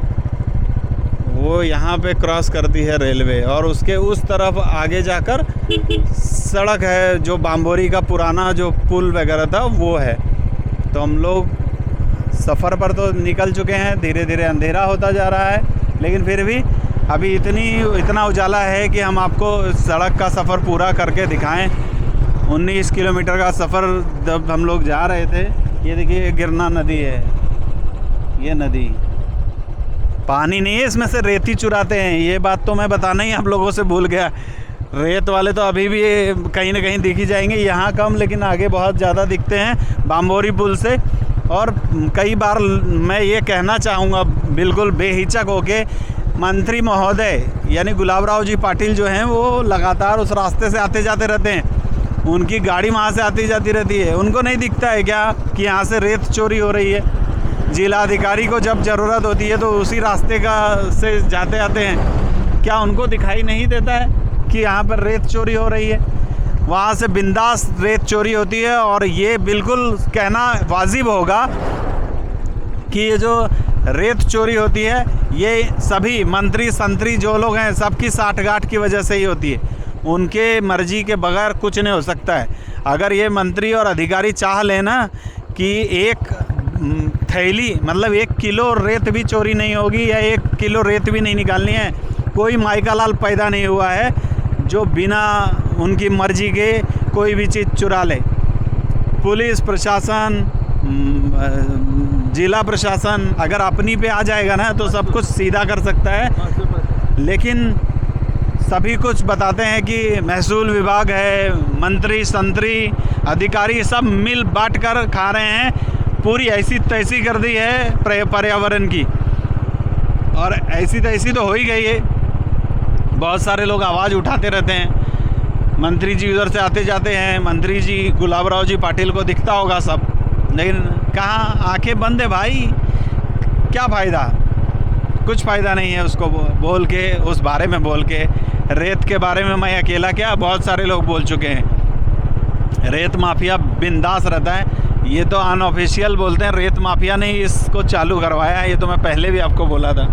वो यहाँ पे क्रॉस करती है रेलवे। और उसके उस तरफ आगे जाकर सड़क है, जो बाम्बोरी का पुराना जो पुल वगैरह था वो है। तो हम लोग सफ़र पर तो निकल चुके हैं, धीरे धीरे अंधेरा होता जा रहा है, लेकिन फिर भी अभी इतना उजाला है कि हम आपको सड़क का सफ़र पूरा करके दिखाएं। 19 किलोमीटर का सफ़र जब हम लोग जा रहे थे, ये देखिए गिरना नदी है, ये नदी पानी नहीं है, इसमें से रेती चुराते हैं। ये बात तो मैं बताना ही आप लोगों से भूल गया। रेत वाले तो अभी भी कहीं ना कहीं दिख ही जाएंगे, यहाँ कम लेकिन आगे बहुत ज़्यादा दिखते हैं बाम्बोरी पुल से। और कई बार मैं ये कहना चाहूँगा बिल्कुल बेहिचक होके, मंत्री महोदय यानी गुलाबराव जी पाटिल जो हैं वो लगातार उस रास्ते से आते जाते रहते हैं, उनकी गाड़ी वहाँ से आती जाती रहती है। उनको नहीं दिखता है क्या कि यहाँ से रेत चोरी हो रही है? जिला अधिकारी को जब ज़रूरत होती है तो उसी रास्ते का से जाते आते हैं, क्या उनको दिखाई नहीं देता है कि यहाँ पर रेत चोरी हो रही है? वहाँ से बिंदास रेत चोरी होती है। और ये बिल्कुल कहना वाजिब होगा कि ये जो रेत चोरी होती है ये सभी मंत्री संतरी जो लोग हैं सबकी साठगांठ की वजह से ही होती है, उनके मर्जी के बगैर कुछ नहीं हो सकता है। अगर ये मंत्री और अधिकारी चाह लेना कि एक थैली मतलब 1 किलो रेत भी चोरी नहीं होगी या 1 किलो रेत भी नहीं निकालनी है, कोई माइका लाल पैदा नहीं हुआ है जो बिना उनकी मर्जी के कोई भी चीज़ चुरा ले। पुलिस प्रशासन, जिला प्रशासन अगर अपनी पे आ जाएगा ना तो सब कुछ सीधा कर सकता है, लेकिन सभी कुछ बताते हैं कि महसूल विभाग है, मंत्री संतरी अधिकारी सब मिल बांट कर खा रहे हैं। पूरी ऐसी तैसी कर दी है पर्यावरण की, और ऐसी तैसी तो हो ही गई है। बहुत सारे लोग आवाज़ उठाते रहते हैं, मंत्री जी उधर से आते जाते हैं, मंत्री जी गुलाबराव जी पाटिल को दिखता होगा सब, लेकिन कहाँ, आंखें बंद है भाई, क्या फ़ायदा? कुछ फ़ायदा नहीं है उसको बोल के, उस बारे में बोल के। रेत के बारे में मैं अकेला क्या, बहुत सारे लोग बोल चुके हैं। रेत माफिया बिंदास रहता है, ये तो अनऑफिशियल बोलते हैं, रेत माफिया ने इसको चालू करवाया है, ये तो मैं पहले भी आपको बोला था।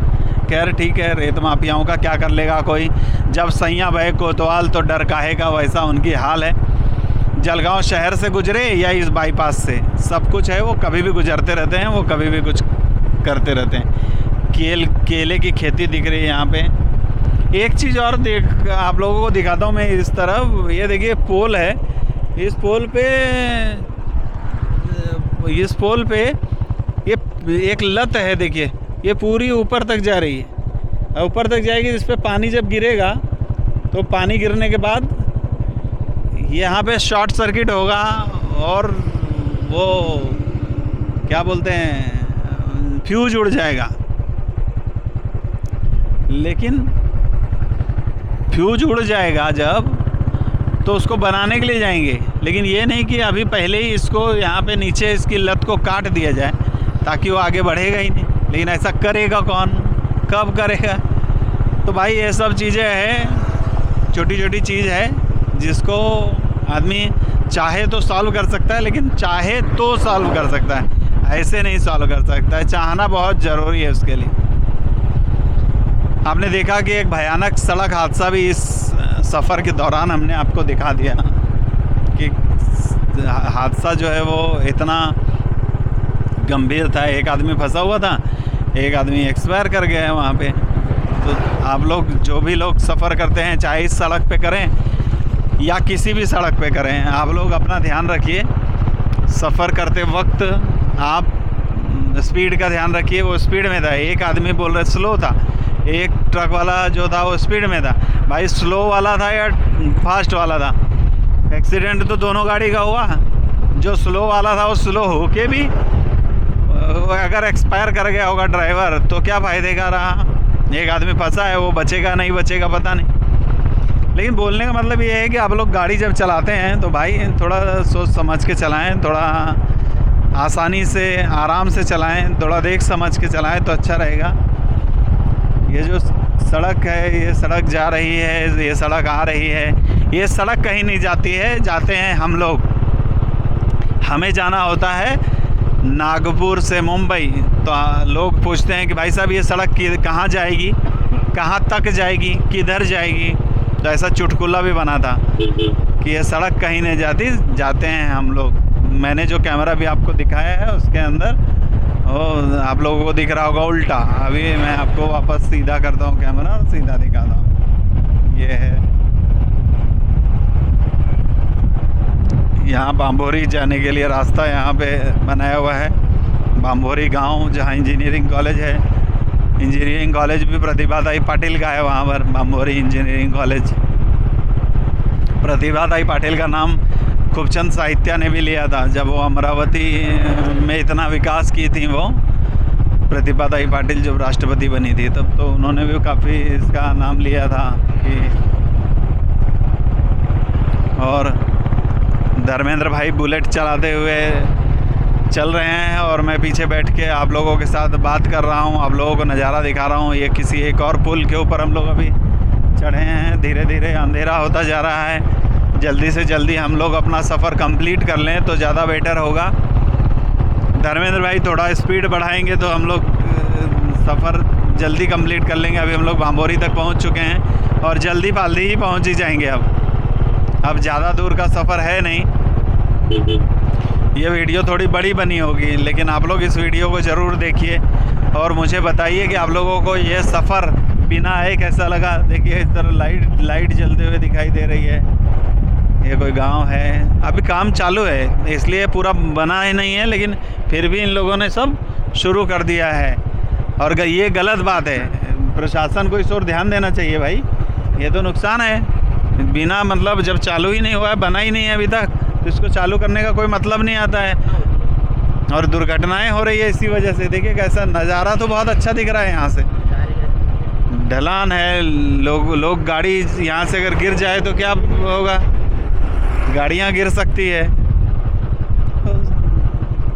खैर ठीक है, रेत माफियाओं का क्या कर लेगा कोई, जब सैया बहे कोतवाल तो डर काहे का, वैसा उनकी हाल है। जलगांव शहर से गुजरे या इस बाईपास से, सब कुछ है, वो कभी भी गुजरते रहते हैं, वो कभी भी कुछ करते रहते हैं। केले की खेती दिख रही है यहाँ पे। एक चीज़ और देख आप लोगों को दिखाता हूँ मैं इस तरफ, ये देखिए पोल है, इस पोल पे ये एक लत है, देखिए ये पूरी ऊपर तक जा रही है, ऊपर तक जाएगी। इस पे पानी जब गिरेगा तो पानी गिरने के बाद यहाँ पे शॉर्ट सर्किट होगा और वो क्या बोलते हैं, फ्यूज उड़ जाएगा। लेकिन फ्यूज उड़ जाएगा जब, तो उसको बनाने के लिए जाएंगे, लेकिन ये नहीं कि अभी पहले ही इसको यहाँ पे नीचे इसकी लत को काट दिया जाए ताकि वो आगे बढ़ेगा ही नहीं। लेकिन ऐसा करेगा कौन, कब करेगा? तो भाई ये सब चीज़ें हैं, छोटी छोटी चीज़ है जिसको आदमी चाहे तो सॉल्व कर सकता है, लेकिन चाहे तो सॉल्व कर सकता है, ऐसे नहीं सॉल्व कर सकता है। चाहना बहुत ज़रूरी है उसके लिए। आपने देखा कि एक भयानक सड़क हादसा भी इस सफ़र के दौरान हमने आपको दिखा दिया कि हादसा जो है वो इतना गंभीर था। एक आदमी फंसा हुआ था, एक आदमी एक्सपायर कर गया है वहाँ पे। तो आप लोग जो भी लोग सफ़र करते हैं, चाहे इस सड़क पे करें या किसी भी सड़क पे करें, आप लोग अपना ध्यान रखिए सफ़र करते वक्त आप स्पीड का ध्यान रखिए। वो स्पीड में था, एक आदमी बोल रहा स्लो था, एक ट्रक वाला जो था वो स्पीड में था। भाई स्लो वाला था या फास्ट वाला था? एक्सीडेंट तो दोनों गाड़ी का हुआ। जो स्लो वाला था वो स्लो होके भी अगर एक्सपायर कर गया होगा ड्राइवर तो क्या फ़ायदे का रहा? एक आदमी फंसा है, वो बचेगा नहीं बचेगा पता नहीं। लेकिन बोलने का मतलब ये है कि आप लोग गाड़ी जब चलाते हैं तो भाई थोड़ा सोच समझ के चलाएं, थोड़ा आसानी से आराम से चलाएं, थोड़ा देख समझ के चलाएं तो अच्छा रहेगा। ये जो सड़क है, ये सड़क जा रही है, ये सड़क आ रही है, ये सड़क कहीं नहीं जाती है, जाते हैं हम लोग। हमें जाना होता है नागपुर से मुंबई, तो लोग पूछते हैं कि भाई साहब ये सड़क कहाँ जाएगी, कहाँ तक जाएगी, किधर जाएगी? तो ऐसा चुटकुला भी बना था कि ये सड़क कहीं नहीं जाती, जाते हैं हम लोग। मैंने जो कैमरा भी आपको दिखाया है उसके अंदर वो आप लोगों को दिख रहा होगा उल्टा। अभी मैं आपको वापस सीधा करता हूँ कैमरा और सीधा दिखाता हूँ। ये है यहाँ बाम्भोरी जाने के लिए रास्ता यहाँ पे बनाया हुआ है। बाम्भोरी गांव जहाँ इंजीनियरिंग कॉलेज है, इंजीनियरिंग कॉलेज भी प्रतिभादाई पाटिल का है वहाँ पर, बाम्भोरी इंजीनियरिंग कॉलेज। प्रतिभादाई पाटिल का नाम खूबचंद साहित्या ने भी लिया था जब वो अमरावती में इतना विकास की थी। वो प्रतिभादाई पाटिल जब राष्ट्रपति बनी थी तब तो उन्होंने भी काफ़ी इसका नाम लिया था कि। और धर्मेंद्र भाई बुलेट चलाते हुए चल रहे हैं और मैं पीछे बैठ के आप लोगों के साथ बात कर रहा हूँ, आप लोगों को नज़ारा दिखा रहा हूँ। ये किसी एक और पुल के ऊपर हम लोग अभी चढ़े हैं। धीरे धीरे अंधेरा होता जा रहा है, जल्दी से जल्दी हम लोग अपना सफ़र कंप्लीट कर लें तो ज़्यादा बेटर होगा। धर्मेंद्र भाई थोड़ा स्पीड बढ़ाएंगे तो हम लोग सफ़र जल्दी कंप्लीट कर लेंगे। अभी हम लोग बाम्भोरी तक पहुंच चुके हैं और जल्दी पाल्दी ही पहुंच ही जाएंगे। अब ज़्यादा दूर का सफ़र है नहीं। ये वीडियो थोड़ी बड़ी बनी होगी लेकिन आप लोग इस वीडियो को ज़रूर देखिए और मुझे बताइए कि आप लोगों को ये सफ़र बिना आए कैसा लगा। देखिए इस तरह लाइट जलते हुए दिखाई दे रही है। ये कोई गांव है, अभी काम चालू है इसलिए पूरा बना ही नहीं है, लेकिन फिर भी इन लोगों ने सब शुरू कर दिया है और ये गलत बात है। प्रशासन को इस ओर ध्यान देना चाहिए भाई, ये तो नुकसान है। बिना मतलब जब चालू ही नहीं हुआ है, बना ही नहीं है अभी तक, तो इसको चालू करने का कोई मतलब नहीं आता है और दुर्घटनाएं हो रही है इसी वजह से। देखिए कैसा नज़ारा तो बहुत अच्छा दिख रहा है, यहाँ से ढलान है, लोग गाड़ी यहाँ से अगर गिर जाए तो क्या होगा, गाड़ियाँ गिर सकती है।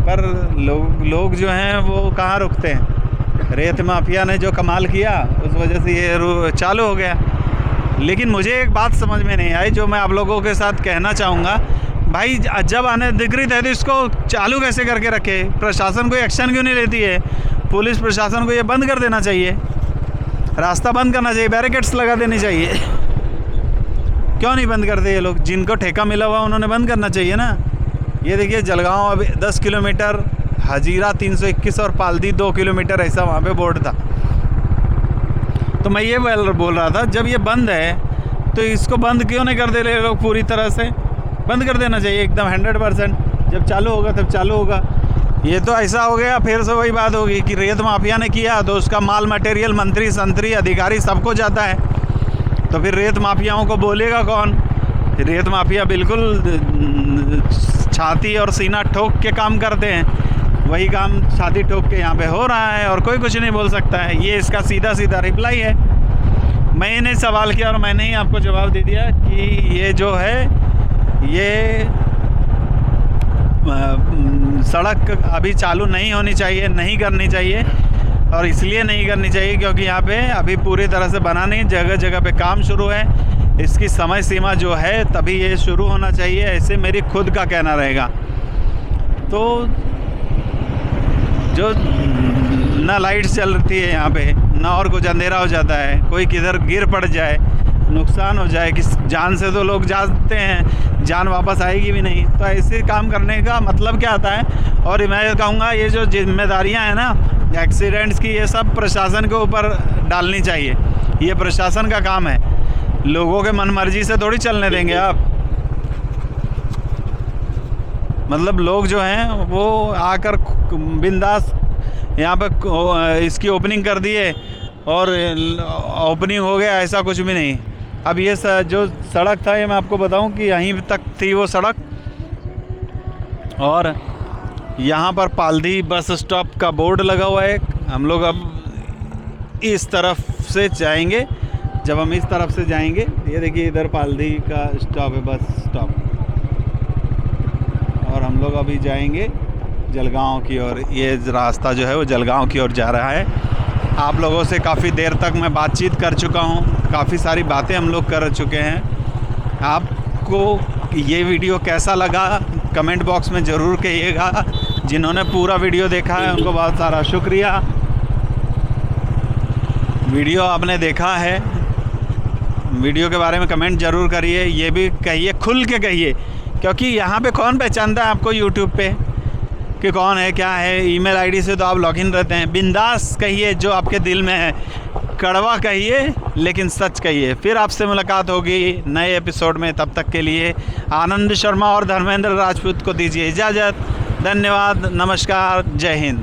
पर लोग जो हैं वो कहाँ रुकते हैं। रेत माफिया ने जो कमाल किया उस वजह से ये चालू हो गया। लेकिन मुझे एक बात समझ में नहीं आई जो मैं आप लोगों के साथ कहना चाहूँगा। भाई जब अनधिकृत है तो इसको चालू कैसे करके रखे? प्रशासन कोई एक्शन क्यों नहीं लेती है? पुलिस प्रशासन को ये बंद कर देना चाहिए, रास्ता बंद करना चाहिए, बैरिकेड्स लगा देनी चाहिए। क्यों नहीं बंद करते ये लोग? जिनको ठेका मिला हुआ उन्होंने बंद करना चाहिए ना। ये देखिए जलगांव अभी 10 किलोमीटर, हजीरा 321 और पालदी 2 किलोमीटर, ऐसा वहाँ पे बोर्ड था। तो मैं ये बोल रहा था जब ये बंद है तो इसको बंद क्यों नहीं कर दे रहे लोग? पूरी तरह से बंद कर देना चाहिए एकदम 100%। जब चालू होगा तब चालू होगा। ये तो ऐसा हो गया, फिर से वही बात होगी कि रेत माफिया ने किया तो उसका माल मटेरियल मंत्री संतरी अधिकारी सबको जाता है, तो फिर रेत माफियाओं को बोलेगा कौन? रेत माफिया बिल्कुल छाती और सीना ठोक के काम करते हैं, वही काम छाती ठोक के यहाँ पे हो रहा है और कोई कुछ नहीं बोल सकता है। ये इसका सीधा सीधा रिप्लाई है। मैंने सवाल किया और मैंने ही आपको जवाब दे दिया कि ये जो है ये सड़क अभी चालू नहीं होनी चाहिए, नहीं करनी चाहिए। और इसलिए नहीं करनी चाहिए क्योंकि यहाँ पे अभी पूरी तरह से बना नहीं, जगह जगह पे काम शुरू है। इसकी समय सीमा जो है तभी ये शुरू होना चाहिए, ऐसे मेरी खुद का कहना रहेगा। तो जो ना लाइट चलती है यहाँ पे, ना और कुछ, अंधेरा हो जाता है, कोई किधर गिर पड़ जाए, नुकसान हो जाए, किस जान से तो लोग जाते हैं, जान वापस आएगी भी नहीं। तो ऐसे काम करने का मतलब क्या आता है? और मैं कहूँगा ये जो जिम्मेदारियाँ हैं ना एक्सीडेंट्स की, ये सब प्रशासन के ऊपर डालनी चाहिए। ये प्रशासन का काम है, लोगों के मनमर्जी से थोड़ी चलने देंगे आप। मतलब लोग जो हैं वो आकर बिंदास यहाँ पे इसकी ओपनिंग कर दिए और ओपनिंग हो गया, ऐसा कुछ भी नहीं। अब ये जो सड़क था, ये मैं आपको बताऊं कि यहीं तक थी वो सड़क, और यहाँ पर पालधी बस स्टॉप का बोर्ड लगा हुआ है। हम लोग अब इस तरफ से जाएंगे। जब हम इस तरफ से जाएंगे, ये देखिए इधर पालधी का स्टॉप है, बस स्टॉप, और हम लोग अभी जाएंगे जलगांव की ओर। ये रास्ता जो है वो जलगांव की ओर जा रहा है। आप लोगों से काफ़ी देर तक मैं बातचीत कर चुका हूँ, काफ़ी सारी बातें हम लोग कर चुके हैं। आपको ये वीडियो कैसा लगा कमेंट बॉक्स में ज़रूर कहिएगा। जिन्होंने पूरा वीडियो देखा है उनको बहुत सारा शुक्रिया। वीडियो आपने देखा है, वीडियो के बारे में कमेंट ज़रूर करिए। ये भी कहिए, खुल के कहिए, क्योंकि यहाँ पे कौन पहचानता है आपको यूट्यूब पे कि कौन है क्या है। ईमेल आईडी से तो आप लॉगिन रहते हैं। बिंदास कहिए जो आपके दिल में है, कड़वा कहिए लेकिन सच कहिए। फिर आपसे मुलाकात होगी नए एपिसोड में। तब तक के लिए आनंद शर्मा और धर्मेंद्र राजपूत को दीजिए इजाज़त। धन्यवाद, नमस्कार, जय Hind.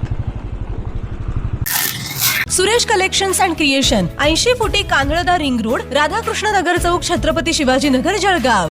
Suresh collections and creation 80 फुटी कांदळदा रिंग रोड, राधाकृष्ण नगर चौक, छत्रपती शिवाजी नगर, जळगाव।